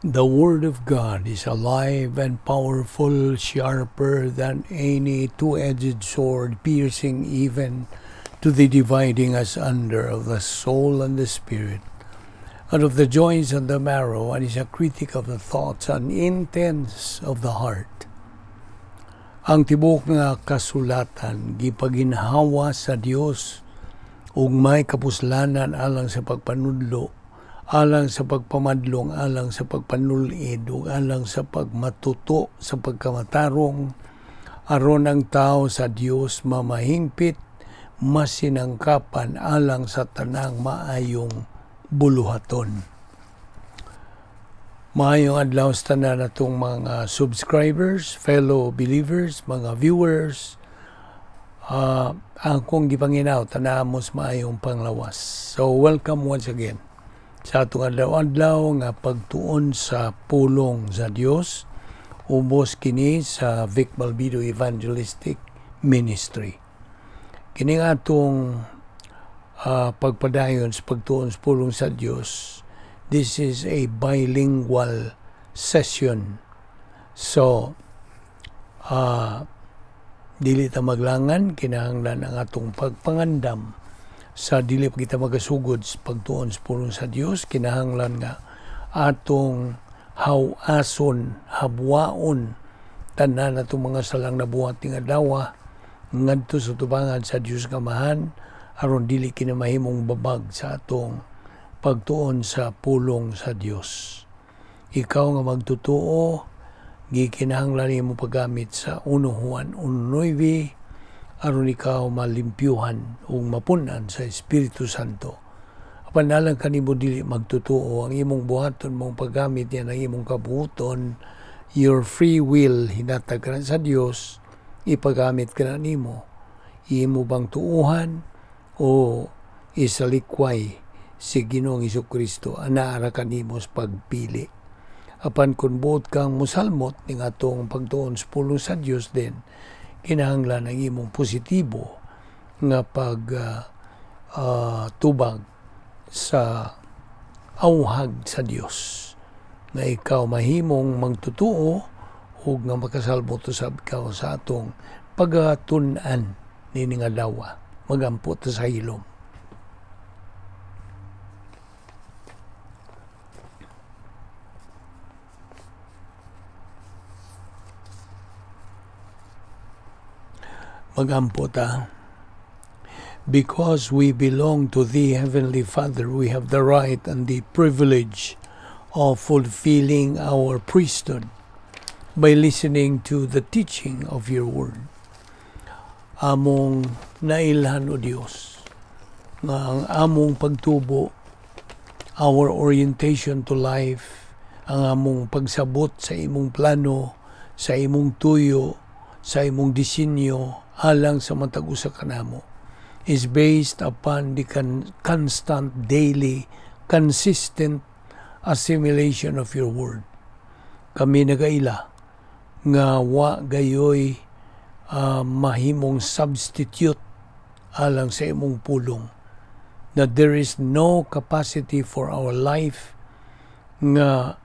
The Word of God is alive and powerful, sharper than any two-edged sword, piercing even to the dividing asunder of the soul and the spirit, and of the joints and the marrow, and is a critic of the thoughts and intents of the heart. Ang tibok nga kasulatan gipaginhawa sa Dios ug may kapuslanan alang sa pagpanudlo, alang sa pagpamadlong, alang sa pagpanulid, ug alang sa pagmatuto sa pagkamatarong, aron ang tao sa Dios mamahingpit, masinangkapan alang sa tanang maayong buluhaton. Maayong adlaw sa tanan natong mga subscribers, fellow believers, mga viewers. Akong gipanginaw tanamos maayong panglawas. So welcome once again sa atong adlaw-adlaw nga pagtuon sa pulong sa Dios, ubos kini sa Vic Balbido Evangelistic Ministry. Kini atong pagpadayon sa pagtuon sa pulong sa Dios. This is a bilingual session. So, dili ta maglangan, kinahanglan ang atong pagpangandam sa dili pa kita magasugod sa pagtuon sa pulong sa Dios. Kinahanglan nga atong hawason, habwaon tanan natong mga salang nabuhat nga adlaw ngadto sa tubangan sa Dios Amahan, aron dili kinamahimong babag sa atong pagtuon sa pulong sa Dios. Ikaw nga magtutuo, gikinahanglan nimo paggamit sa 1 Juan 1:9 aron ikaw malimpyuhan o mapunan sa Espiritu Santo. Apan alang kanimo dili magtutuo, ang imong buhaton mong paggamit yan ang imong kabuton, your free will hinatag ka sa Dios, ipagamit ka na nimo. Imo bang tuuhan o isalikway si Ginoong Hesukristo, anaara ka nimo sa pagpili. Apan kung buot kang musalmot ning atong pagtuon sa pulong sa Dios din, kinahanglan ang imong positibo nga tubag sa awhag sa Dios, na ikaw mahimong magtutuo ug nga makasalmo to sa ikaw sa atong pagatun-an nining adlaw, magampo ta sa hilom. Magampo ta. Because we belong to Thee, Heavenly Father, we have the right and the privilege of fulfilling our priesthood by listening to the teaching of Your Word. Among nailhan, O Diyos, nga ang among pagtubo, our orientation to life, ang among pagsabot sa imong plano, sa imong tuyo, sa imong disenyo, alang sa matag usa kanamo, is based upon the constant, daily, consistent assimilation of Your Word. Kami nagaila nga wa gayoy mahimong substitute alang sa imong pulong, that there is no capacity for our life nga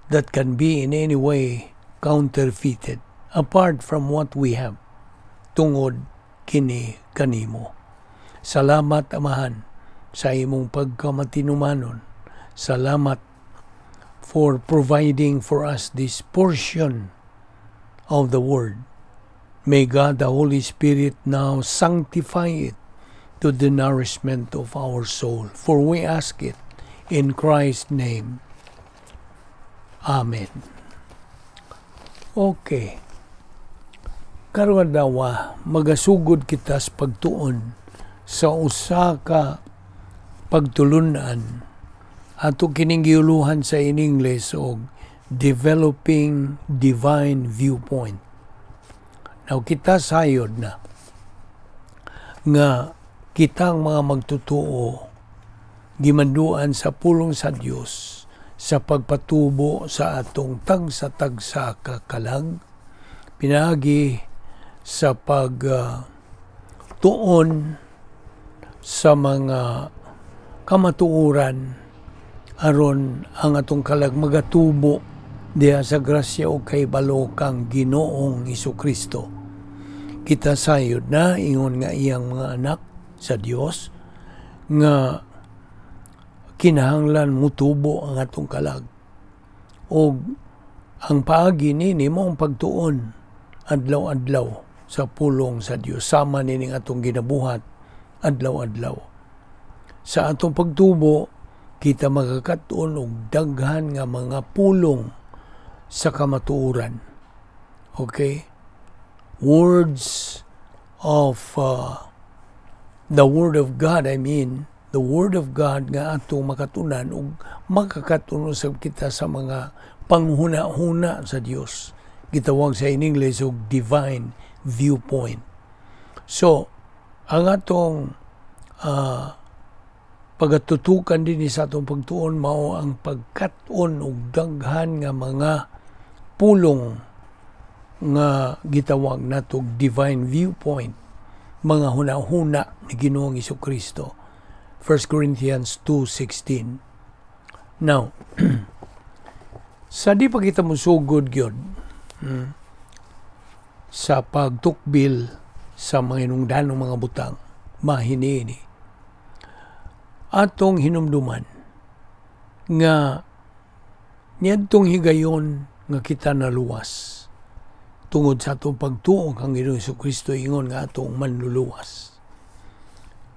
that can be in any way counterfeited apart from what we have tungod kini kanimo. Salamat, Amahan, sa imong pagkamatinumanon. Salamat for providing for us this portion of the Word. May God, the Holy Spirit, now sanctify it to the nourishment of our soul. For we ask it in Christ's name. Amen. Okay. Karon daw magasugod kita sa pagtuon sa usa ka pagtulunan ato kining giuluhan sa in English og developing divine viewpoint. Now kita sayod na nga kitang mga magtutuo gimanduan sa pulong sa Dios sa pagpatubo sa atong tagsa-tagsa ka kalag, pinaagi sa pagtuon sa mga kamatuoran aron ang atong kalag magatubo diha sa grasya o kay balo kang Ginoong Hesukristo. Kita sayod na ingon nga iyang mga anak sa Dios nga kinahanglan mutubo ang atong kalag. O ang paagi nini mo ang pagtuon adlaw-adlaw sa pulong sa Dios, sama nining atong ginabuhat adlaw-adlaw. Sa atong pagtubo, kita magkakatuon og daghan nga mga pulong sa kamatuoran. Okay? Words of the Word of God, the Word of God nga atong makatunan ug makakatunon sa kita sa mga panghuna-huna sa Dios. Gitawag sa in English og divine viewpoint. So, ang atong pagatutukan din sa atong pagtuon mao ang pagkat-on og daghan nga mga pulong nga gitawag nato divine viewpoint, mga hunahuna ni Ginoong Hesukristo. 1 Corinthians 2:16. Now, sa di pa kita musugod gyud sa pagtukbil sa mga inungdanong mga butang, mahini atong hinumduman nga niadtong higayon nga kita naluwas tungod sa atong pagtuo kang Ginoong Hesukristo, ingon nga atong manluluwas.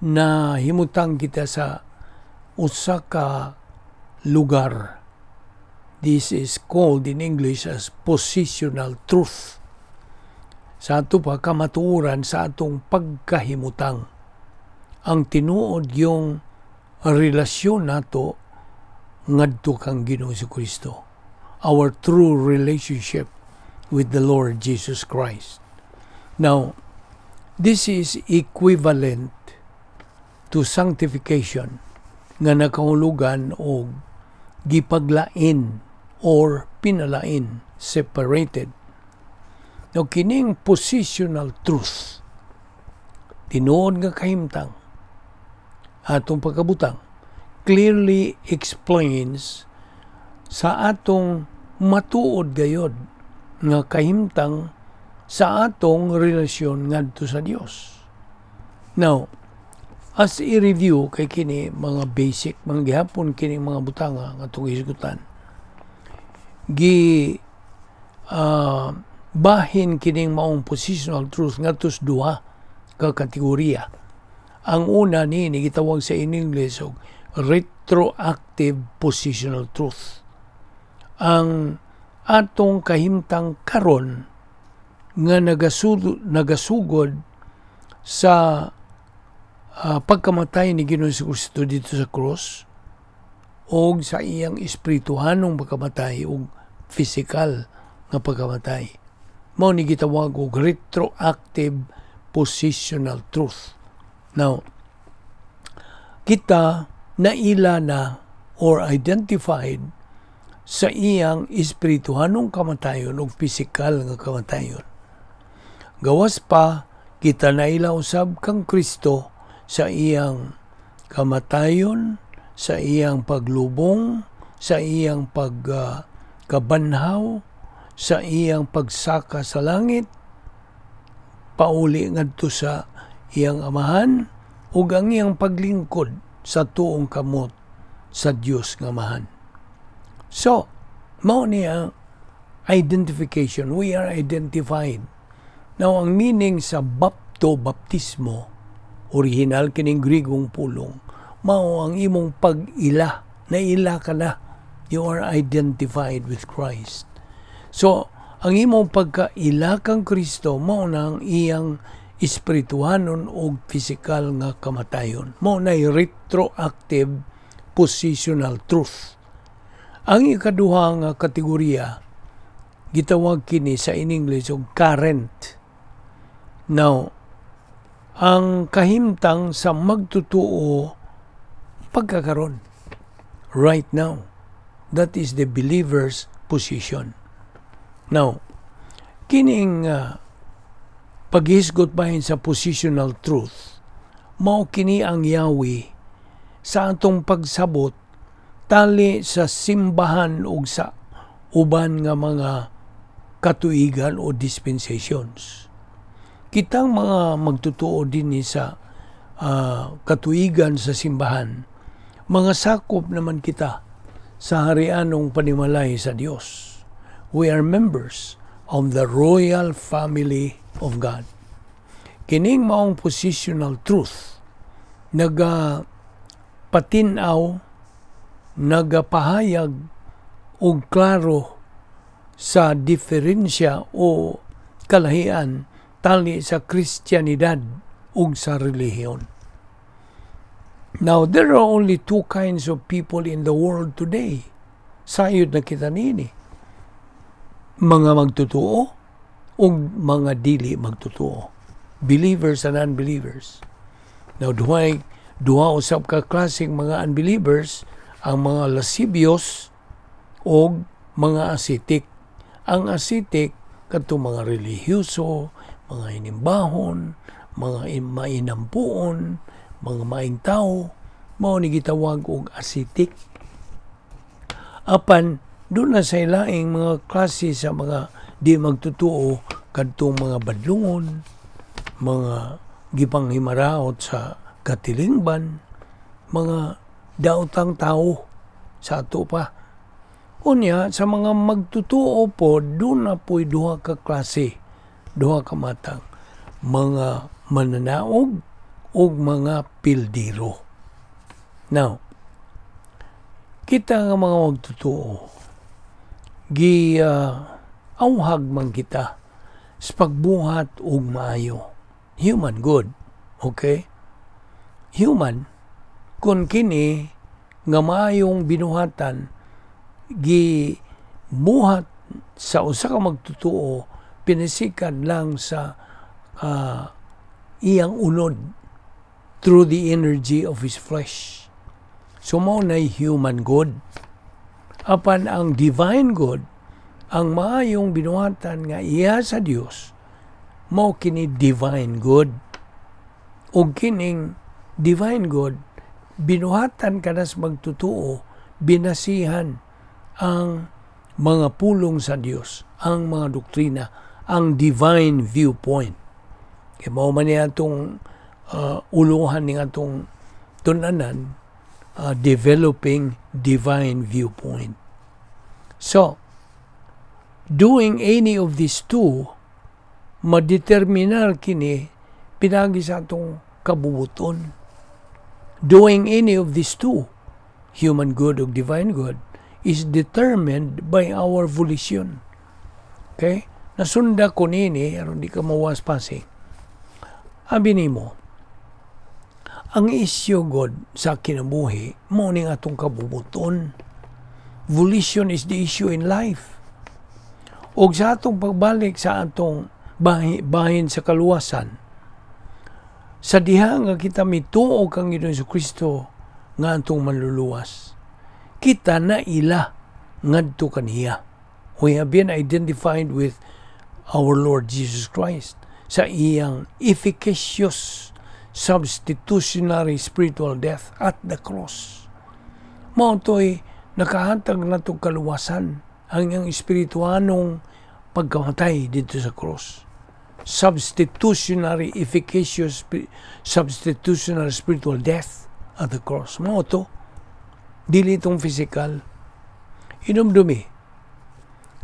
Na himutang kita sa usa ka lugar. This is called in English as positional truth. Sa ato pa kamatuoran sa atong pagkahimutang. Ang tinuod yung relasyon nato ngadto kang Ginoong Hesukristo. Our true relationship with the Lord Jesus Christ. Now, this is equivalent to sanctification nga nakahulugan og gipaglain or pinalain, separated. Now, kining positional truth, tinuod nga kahimtang, atong pagkabutang, clearly explains sa atong matuod gayod nga kahimtang sa atong relasyon ngadto sa Dios. Now, as i-review kay kini mga basic, mga gihapon kini mga butanga nga atong hisgutan. Bahin kining maong positional truth ngadto sa duha ka kategorya. Ang una ni gitawag sa in English og retroactive positional truth. Ang atong kahimtang karon nga nagasugod sa pagkamatay ni Ginoong Hesukristo dito sa cross o sa iyang espirituhanong pagkamatay o physical nga pagkamatay. Mao ni gitawag og retroactive positional truth. Now, kita naila na or identified sa iyang espirituhanong kamatayon o physical nga kamatayon. Gawas pa, kita naila usab kang Kristo sa iyang kamatayon, sa iyang paglubong, sa iyang pagkabanhaw, sa iyang pagsaka sa langit, pauli ngadto sa iyang amahan, ug ang iyang paglingkod sa tuong kamot sa Dios nga amahan. So, mao niya identification. We are identified. Now, ang meaning sa baptismo, original kining Grigong pulong, mao ang imong pag-ila. Naila ka na. You are identified with Christ. So, ang imong pagkaila kang Kristo, mao na ang iyang espirituhanon o physical nga kamatayon. Mao na retroactive positional truth. Ang ikaduha nga kategorya, gitawag kini sa in English og current. Now, ang kahimtang sa magtutuo pagkakaron, right now. That is the believer's position. Now, kining paghisgot bahin sa positional truth, mao kini ang yawi sa atong pagsabot tali sa simbahan ug sa uban nga mga katuigan o dispensations. Kitang mga magtutuo din sa katuigan sa simbahan, mga sakop naman kita sa harianong panimalay sa Dios. We are members of the royal family of God. Kining maong positional truth, patinaw, nagapahayag og klaro sa diferensya o kalahian tali sa Kristyanidad ug sa relihiyon. Now, there are only two kinds of people in the world today. Sayod na kita nini. Mga magtutuo o mga dili magtutuo. Believers and unbelievers. Now, duha usab ka klaseng mga unbelievers, ang mga lascivious o mga ascetic. Ang ascetic, katong mga relihiyoso, mga inimbahon, mga mainampuon, mga maing tao, mao ni gitawag og ascetic. Apan doon na sa ilaing mga klase sa mga di magtutuo kadtong mga badlungon, mga gipanghimaraot sa katilingban, mga daotang tao sa ato pa. Unya sa mga magtutuo po, doon na po'y duha ka klase, duha ka matang, mga mananaog o mga pildiro. Now, kita nga mga magtutuo, auhag man kita sa pagbuhat og maayo. Human good, okay? Human, kung kini nga maayong binuhatan, gibuhat sa usa ka magtutuo, pinasikan lang sa iyang unod through the energy of his flesh. So, mao na human good. Apan ang divine good, ang maayong binuhatan nga iya sa Dios, mao kini divine good. O kining divine good, binuhatan ka na sa magtutuo, binasihan ang mga pulong sa Dios, ang mga doktrina, ang divine viewpoint. Kaya mao man niya itong uluhan ng atong tunanan, developing divine viewpoint. So, doing any of these two, madeterminar kini pinagi sa atong kabubuton. Doing any of these two, human good o divine good, is determined by our volition. Okay? Nasunda ko nini, aron di ka mawaspasing. Abi nimo, ang isyo God sa kinabuhi, mo ning atong kabubuton. Volition is the issue in life. O sa atong pagbalik sa atong bahin sa kaluwasan, sa diha nga kita mituo kang Ginoong Jesucristo nga atong manluluwas, kita na ila ngadto kaniya. We have been identified with our Lord Jesus Christ sa iyang efficacious substitutionary spiritual death at the cross. Mao to'y nakahatag na itong kaluwasan ang iyang espirituanong pagkamatay dito sa cross. Substitutionary, efficacious, substitutionary spiritual death at the cross. Mao to, dili itong physical. Inumdumi,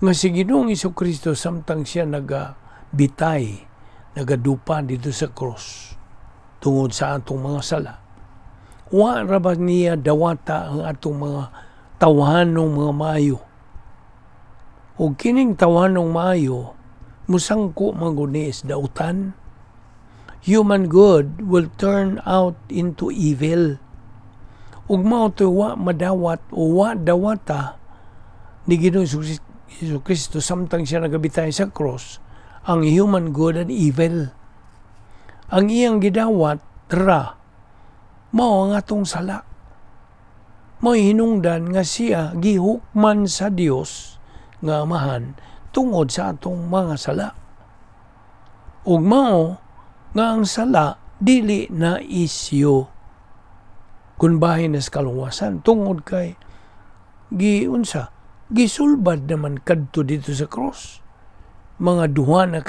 nga si Ginoong Jesucristo samtang siya nagbitay, nagadupa dito sa cross, tungod sa atong mga sala. Wa ra ba niya dawata ang atong mga tawhanong mga maayo. O kining tawhanong maayo, musangko mangunis dautan. Human good will turn out into evil. Ug mao to wa madawat o wa dawata ni Ginoong Jesucristo samtang siya nagabitay sa cross, ang human good and evil. Ang iyang gidawat ra mao ang atong sala. Mao hinungdan nga siya gihukman sa Dios nga Amahan tungod sa atong mga sala. Ug mao nga ang sala dili na isyo kun bahin sa kaluwasan tungod kay gisulbad naman kadto dito sa cross. Mga 2,000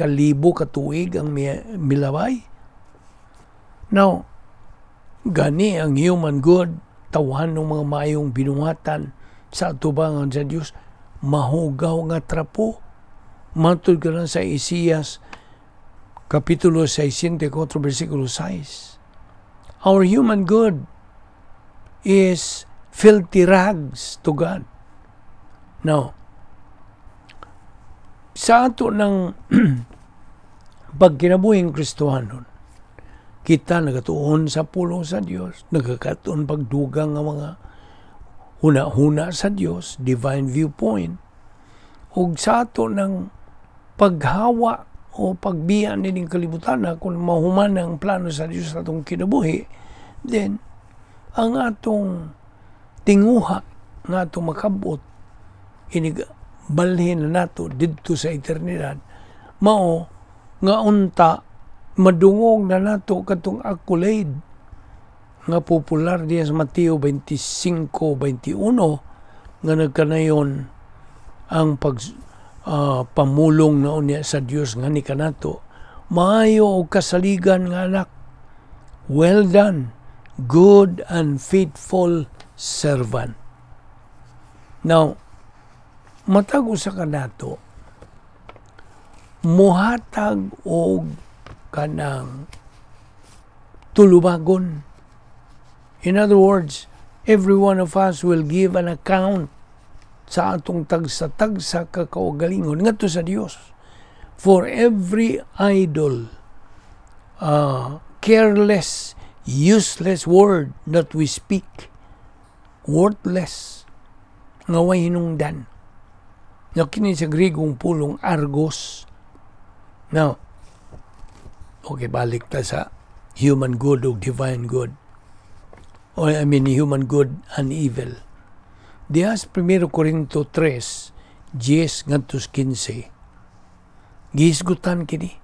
ka tuig ang milabay. Now, gani ang human good, tawhan ng mga mayong binuhatan sa atubangan sa Dios, mahugaw nga trapo. Matod ka lang sa Isaias, Kapitulo 64, versikulo 6. Our human good is filthy rags to God. Now, sa ato ng pagkinabuhing Kristohanon, kita nagatuon sa pulong sa Dios, nagakatuon pagdugang ng mga huna-huna sa Dios, divine viewpoint, ug sa ato ng paghawa o pagbiya nining kalibutan na kung mahuman ang plano sa Dios sa atong kinabuhi, then ang atong tinguha nga atong makabot balhin na nato didto sa eternidad, mao nga unta madungog na nato katong accolade nga popular diya sa Mateo 25:21 nga nagkanayon ang pamulong na unya sa Dios nga ni kanato, maayo og kasaligan nga anak, well done, good and faithful servant. Now, matag usa kanato muhatag og kanang tulubagon. In other words, every one of us will give an account sa atong tagsa-tagsa kakaugalingon ngadto sa Dios. For every idle, careless, useless word that we speak, worthless, nga way hinungdan. Now, kini sa Grigong pulong argos. Now, okay, balik ta sa human good o divine good. Or human good and evil. Diyas 1 Corinto 3, 10 ngadtos 15. Gisgutan kini.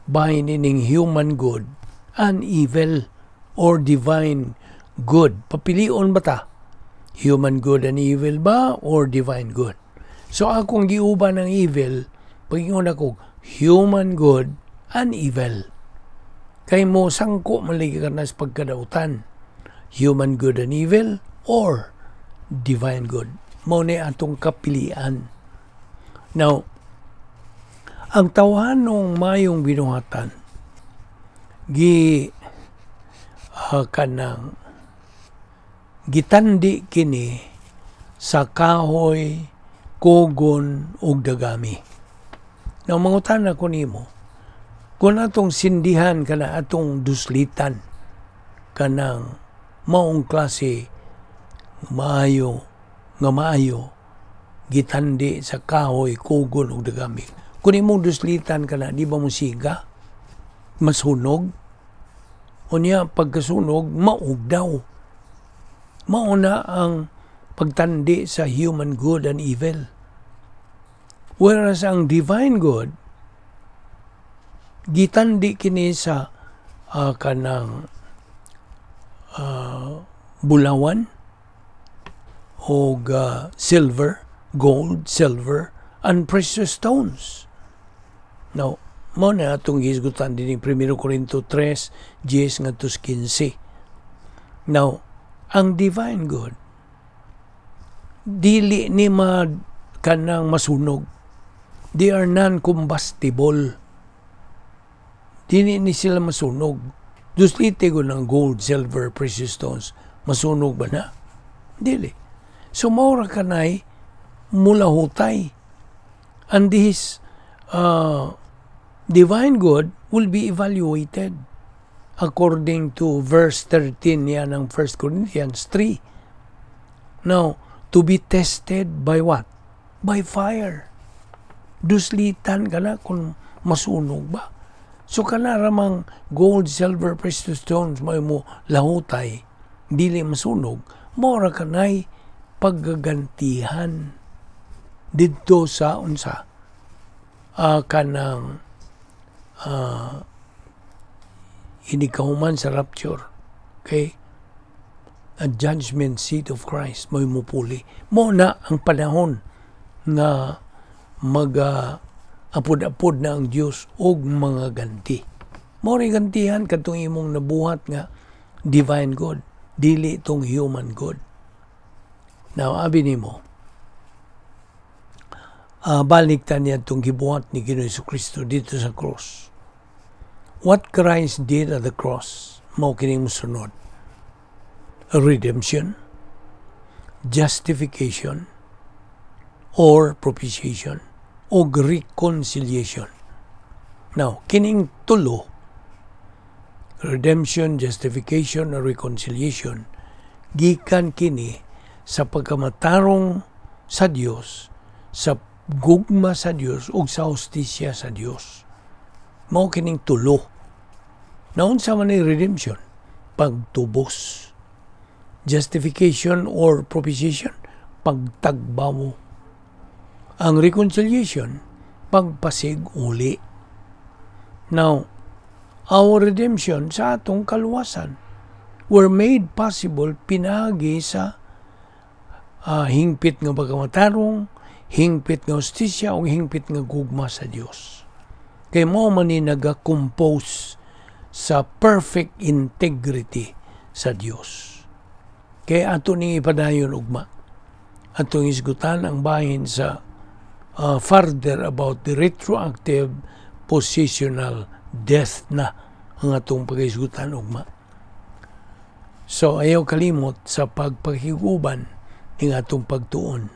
Bahin ining human good and evil or divine good. Papilion ba ta? Human good and evil ba or divine good? So akong giuban ng evil, pag-ingon ako, human good and evil. Kay mo sangko maligi ka na sa pagkadautan. Human good and evil or divine good. Mao ni atong kapilian. Now, ang tawhanong mayong binuhatan kanang gitandi kini sa kahoy, kogon ug dagami. Now, mangutana ko nimo, kung atong sindihan kana atong duslitan kanang maong klase maayo gitandi sa kahoy, kogon ug dagami. Kung imong duslitan kana, di ba mo siga? Masunog? O niya pagkasunog, maug daw. Mauna ang pagtandi sa human good and evil. Whereas ang divine good, gitandi kini sa kanang bulawan o silver, gold, silver, and precious stones. Now, mo na atong gisgutan din yung 1 Corinto 3, 10 ngadtos 15. Now, ang divine good, dili ni kanang masunog. They are non-combustible. Dili ni sila masunog. Duslite ko ng gold, silver, precious stones. Masunog ba na? Dili. So, maura kanay mula hutay. And this divine good will be evaluated according to verse 13 yan ng 1 Corinthians 3. Now, to be tested by what? By fire. Duslitan ka na kung masunog ba. So kana ramang gold, silver, precious stones may mo lahutay, dili masunog, mora kanay paggagantihan didto sa unsa kanang hinikahuman sa rapture. Okay? judgment seat of Christ, may mupuli. Mo na ang panahon na apod-apod na ang Diyos og mga ganti. Mo rin gantihan katong imong nabuhat nga divine God, dili itong human God. Now, abi nimo, baliktan niya itong gibuhat ni Ginoong Jesucristo dito sa cross. What Christ did at the cross, mao kining musunod: redemption, justification, or propitiation, o reconciliation. Now, kining tulo, redemption, justification, or reconciliation, gikan kini sa pagkamatarong sa Dios, sa gugma sa Dios, ug sa hustisya sa Dios. Mao kining tulo. Naunsa man ni redemption? Pagtubos. Justification or propitiation, pagtagbaw mo. Ang reconciliation, pagpasig uli. Now, our redemption sa atong kaluwasan were made possible pinagi sa hingpit nga pagkamatarong, hingpit nga hustisya, o hingpit nga gugma sa Dios. Kay mo man ni naga-compose sa perfect integrity sa Dios. Kaya ato ning ipadayon ugma. Atong isgutan ang bahin sa further about the retroactive positional death na ang atong pag-isgutan ugma. So ayaw kalimot sa pagpakiguban ng atong pagtuon